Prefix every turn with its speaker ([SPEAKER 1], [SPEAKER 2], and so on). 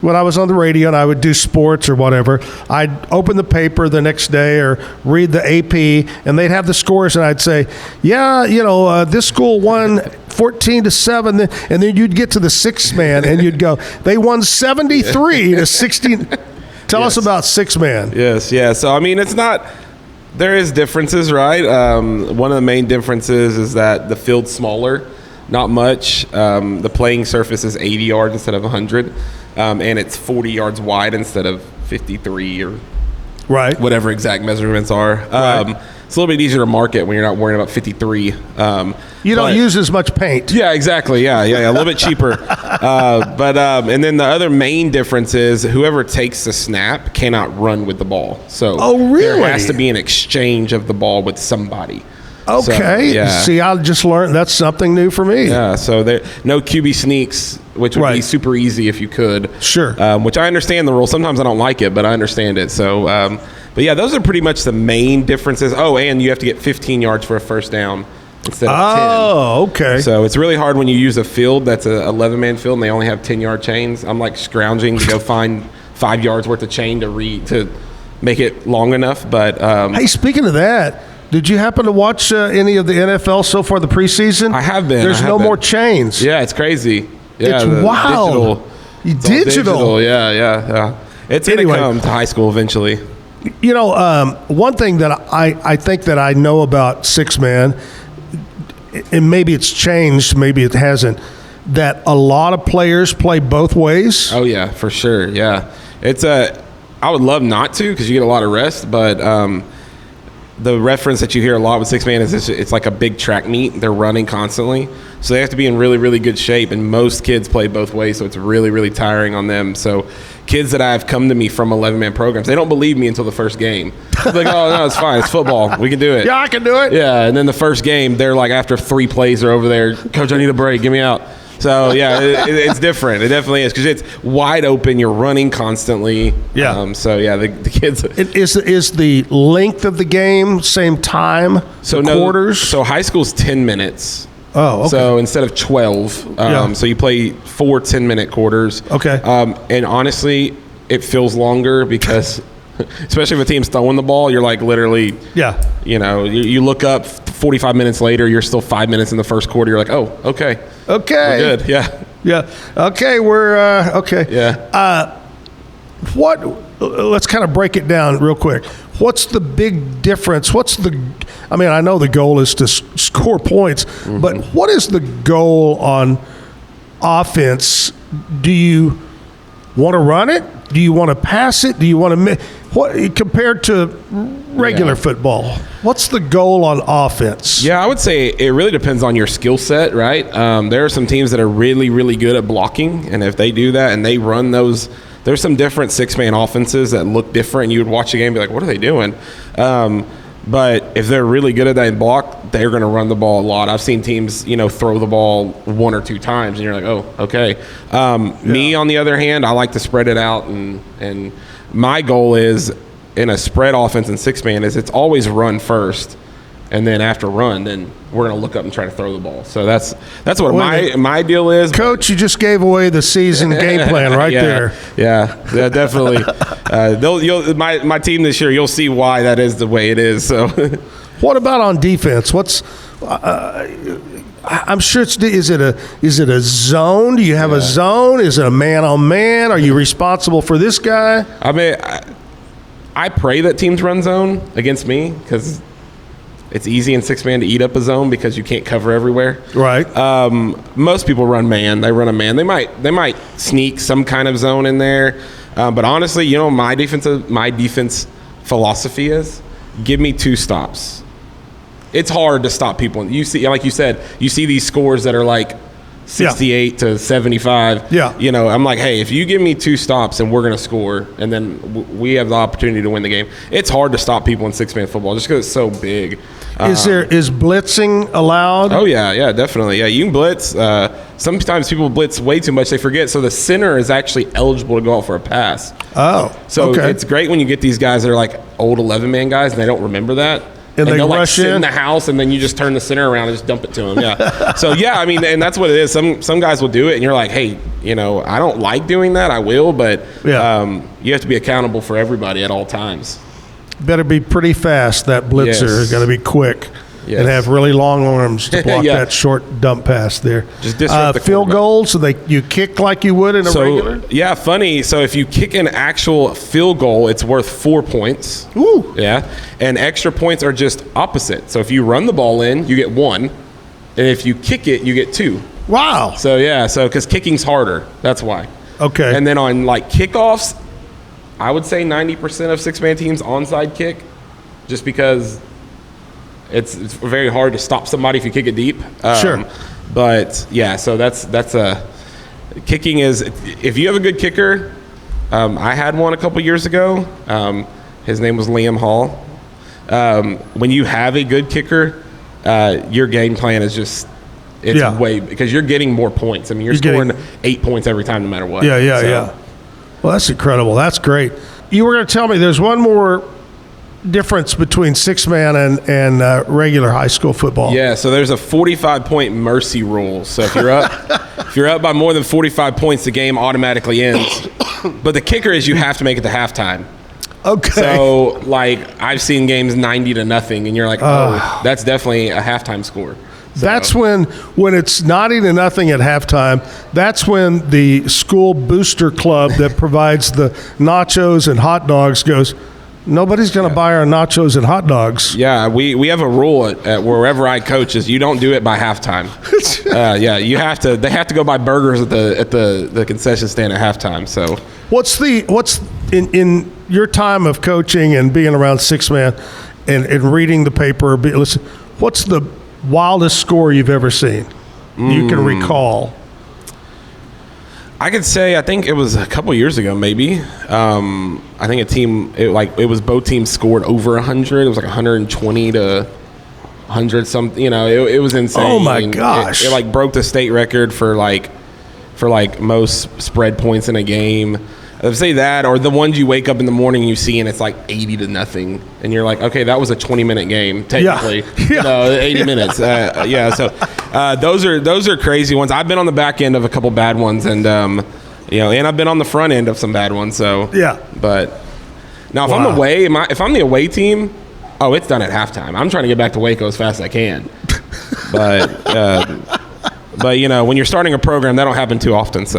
[SPEAKER 1] when I was on the radio and I would do sports or whatever, I'd open the paper the next day or read the AP, and they'd have the scores, and I'd say, yeah, this school won 14-7, and then you'd get to the sixth man, and you'd go, they won 73-16. Tell us about six man.
[SPEAKER 2] Yes, yeah. So, I mean, there is differences, right? One of the main differences is that the field's smaller, not much. The playing surface is 80 yards instead of 100. And it's 40 yards wide instead of 53 or whatever exact measurements are.
[SPEAKER 1] Right.
[SPEAKER 2] It's a little bit easier to market when you're not worrying about 53.
[SPEAKER 1] You don't use as much paint.
[SPEAKER 2] Yeah, exactly. Yeah, a little bit cheaper. And then the other main difference is whoever takes the snap cannot run with the ball. So
[SPEAKER 1] really?
[SPEAKER 2] There has to be an exchange of the ball with somebody.
[SPEAKER 1] Okay.
[SPEAKER 2] So, yeah.
[SPEAKER 1] See, I just learned that's something new for me.
[SPEAKER 2] Yeah, so there no QB sneaks, which would be super easy if you could.
[SPEAKER 1] Sure.
[SPEAKER 2] Which I understand the rule. Sometimes I don't like it, but I understand it. So, but yeah, those are pretty much the main differences. Oh, and you have to get 15 yards for a first down instead of 10.
[SPEAKER 1] Oh, okay.
[SPEAKER 2] So it's really hard when you use a field that's an 11-man field and they only have 10-yard chains. I'm like scrounging to go find 5 yards worth of chain to make it long enough. But
[SPEAKER 1] hey, speaking of that, did you happen to watch any of the NFL so far, the preseason?
[SPEAKER 2] I have been.
[SPEAKER 1] There's no more chains.
[SPEAKER 2] Yeah, it's crazy. Yeah,
[SPEAKER 1] it's wild. Digital.
[SPEAKER 2] Yeah. It's going to come to high school eventually.
[SPEAKER 1] One thing that I think that I know about six-man, and maybe it's changed, maybe it hasn't, that a lot of players play both ways.
[SPEAKER 2] Oh, yeah, for sure, yeah. I would love not to because you get a lot of rest, but the reference that you hear a lot with six-man is it's like a big track meet. They're running constantly. So they have to be in really, really good shape, and most kids play both ways, so it's really, really tiring on them. So kids that have come to me from 11-man programs, they don't believe me until the first game. They're like, oh, no, it's fine. It's football. We can do it.
[SPEAKER 1] Yeah, I can do it.
[SPEAKER 2] Yeah, and then the first game, they're like, after 3 plays, they're over there, Coach, I need a break. Get me out. So, yeah, it's different. It definitely is because it's wide open. You're running constantly.
[SPEAKER 1] Yeah.
[SPEAKER 2] The kids.
[SPEAKER 1] Is the length of the game same time? Quarters?
[SPEAKER 2] So high school's 10 minutes.
[SPEAKER 1] Oh, okay.
[SPEAKER 2] So instead of 12, so you play 4 10-minute quarters.
[SPEAKER 1] Okay.
[SPEAKER 2] And honestly, it feels longer because, especially if a team's throwing the ball, you're like literally, you look up 45 minutes later, you're still 5 minutes in the first quarter. You're like, oh, okay.
[SPEAKER 1] Okay.
[SPEAKER 2] We're good. Yeah.
[SPEAKER 1] Yeah. Okay. We're okay.
[SPEAKER 2] Yeah.
[SPEAKER 1] Let's kind of break it down real quick. What's the big difference? I know the goal is to score points, but what is the goal on offense? Do you want to run it? Do you want to pass it? Do you want to compared to regular football? What's the goal on offense?
[SPEAKER 2] Yeah, I would say it really depends on your skill set, right? There are some teams that are really, really good at blocking, and if they do that and they run those, there's some different six-man offenses that look different. You would watch a game and be like, what are they doing? But if they're really good at that block, they're going to run the ball a lot. I've seen teams, throw the ball 1 or 2 times, and you're like, oh, okay. Me, on the other hand, I like to spread it out, and my goal is in a spread offense and six-man is it's always run first, and then after run, then we're going to look up and try to throw the ball. So that's what my deal is.
[SPEAKER 1] Coach, you just gave away the season game plan there.
[SPEAKER 2] Yeah, definitely. My team this year, you'll see why that is the way it is. So,
[SPEAKER 1] what about on defense? I'm sure is it a zone? Do you have a zone? Is it a man on man? Are you responsible for this guy?
[SPEAKER 2] I mean, I pray that teams run zone against me because it's easy in six-man to eat up a zone because you can't cover everywhere.
[SPEAKER 1] Right.
[SPEAKER 2] Most people run man. They run a man. They might sneak some kind of zone in there. But honestly, my defense philosophy is give me 2 stops. It's hard to stop people. You see, like you said, you see these scores that are like 68 to 75.
[SPEAKER 1] Yeah.
[SPEAKER 2] I'm like, hey, if you give me 2 stops and we're going to score, and then we have the opportunity to win the game. It's hard to stop people in six-man football just because it's so big.
[SPEAKER 1] Is blitzing allowed?
[SPEAKER 2] Oh, yeah, definitely. Yeah, you can blitz. Sometimes people blitz way too much. They forget. So the center is actually eligible to go out for a pass.
[SPEAKER 1] Oh,
[SPEAKER 2] so
[SPEAKER 1] okay.
[SPEAKER 2] It's great when you get these guys that are like old 11-man guys and they don't remember that.
[SPEAKER 1] And they
[SPEAKER 2] they'll like
[SPEAKER 1] rush
[SPEAKER 2] sit
[SPEAKER 1] in?
[SPEAKER 2] in the house, and then you just turn the center around and just dump it to them. Yeah. So yeah, I mean, and that's what it is. Some guys will do it, and you're like, hey, you know, I don't like doing that. I will, but
[SPEAKER 1] Yeah.
[SPEAKER 2] you have to be accountable for everybody at all times.
[SPEAKER 1] Better be pretty fast, that blitzer.
[SPEAKER 2] Yes.
[SPEAKER 1] Got to be quick.
[SPEAKER 2] Yes.
[SPEAKER 1] And have really long arms to block
[SPEAKER 2] Yeah.
[SPEAKER 1] that short dump pass there.
[SPEAKER 2] Just disrupt the
[SPEAKER 1] field
[SPEAKER 2] quarterback.
[SPEAKER 1] goals, so you kick like you would in a regular?
[SPEAKER 2] Yeah, funny. So if you kick an actual field goal, it's worth 4 points.
[SPEAKER 1] Ooh.
[SPEAKER 2] Yeah. And extra points are just opposite. So if you run the ball in, you get 1. And if you kick it, you get 2.
[SPEAKER 1] Wow.
[SPEAKER 2] So yeah, because kicking's harder. That's why.
[SPEAKER 1] Okay.
[SPEAKER 2] And then on like kickoffs, I would say 90% of 6-man teams onside kick, just because it's very hard to stop somebody if you kick it deep.
[SPEAKER 1] Sure.
[SPEAKER 2] But yeah, so that's kicking is, if you have a good kicker. I had one a couple years ago. His name was Liam Hall. When you have a good kicker, your game plan is just way, because you're getting more points. I mean, you're scoring 8 points every time, no matter what.
[SPEAKER 1] Yeah. Well, that's incredible. That's great. You were going to tell me there's one more difference between 6-man and regular high school football.
[SPEAKER 2] Yeah, so there's a 45-point mercy rule. So if you're up by more than 45 points, the game automatically ends. But the kicker is you have to make it to halftime.
[SPEAKER 1] Okay.
[SPEAKER 2] So like I've seen games 90-0, and you're like, oh, that's definitely a halftime score. So.
[SPEAKER 1] That's when it's 90-0 at halftime. That's when the school booster club that provides the nachos and hot dogs goes, nobody's going to buy our nachos and hot dogs.
[SPEAKER 2] Yeah, we have a rule at wherever I coach is you don't do it by halftime. Yeah, you have to. They have to go buy burgers at the concession stand at halftime. So
[SPEAKER 1] what's in your time of coaching and being around 6-man and reading the paper? Listen, what's the wildest score you've ever seen you can recall?
[SPEAKER 2] I could say I think it was a couple years ago, maybe. I think a team it was both teams scored over 100. It was like 120 to 100 something. You know, it was insane.
[SPEAKER 1] Oh my gosh!
[SPEAKER 2] It like broke the state record for most spread points in a game. I'd say that, or the ones you wake up in the morning and you see and it's like 80-0, and you're like, okay, that was a 20-minute game technically.
[SPEAKER 1] Yeah.
[SPEAKER 2] 80 minutes. Yeah. So those are crazy ones. I've been on the back end of a couple bad ones, and and I've been on the front end of some bad ones. So yeah. But now if I'm the away team, oh, it's done at halftime. I'm trying to get back to Waco as fast as I can. But when you're starting a program, that don't happen too often. So.